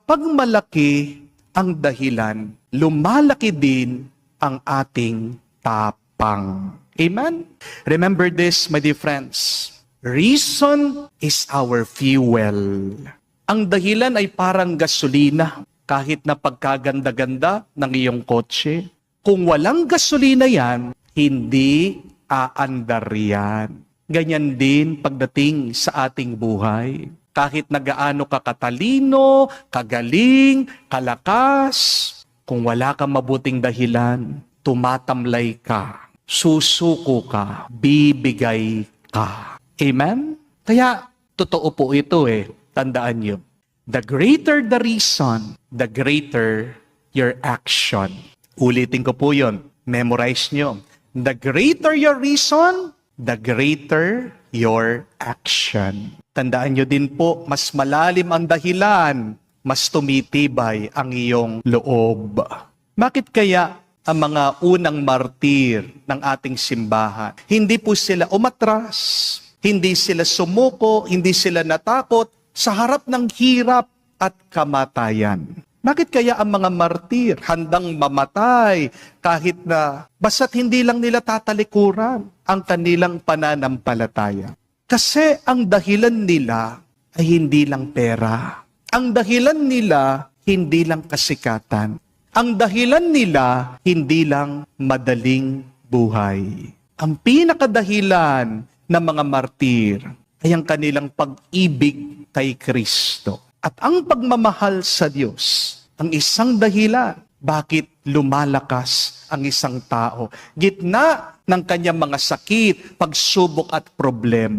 Pag malaki ang dahilan, lumalaki din ang ating tapang. Amen? Remember this, my dear friends. Reason is our fuel. Ang dahilan ay parang gasolina. Kahit na pagkaganda-ganda ng iyong kotse, kung walang gasolina yan, hindi aandar yan. Ganyan din pagdating sa ating buhay. Kahit na gaano ka katalino, kagaling, kalakas, kung wala kang mabuting dahilan, tumatamlay ka, susuko ka, bibigay ka. Amen? Kaya, totoo po ito Tandaan niyo. The greater the reason, the greater your action. Ulitin ko po yun. Memorize nyo. The greater your reason, the greater your action. Tandaan nyo din po, mas malalim ang dahilan, mas tumitibay ang iyong loob. Bakit kaya ang mga unang martir ng ating simbahan, hindi po sila umatras, hindi sila sumuko, hindi sila natakot sa harap ng hirap at kamatayan? Bakit kaya ang mga martir handang mamatay kahit na basta't hindi lang nila tatalikuran ang kanilang pananampalataya? Kasi ang dahilan nila ay hindi lang pera. Ang dahilan nila hindi lang kasikatan. Ang dahilan nila hindi lang madaling buhay. Ang pinakadahilan ng mga martir ay ang kanilang pag-ibig kay Kristo. At ang pagmamahal sa Diyos, ang isang dahilan bakit lumalakas ang isang tao gitna ng kanyang mga sakit, pagsubok at problema.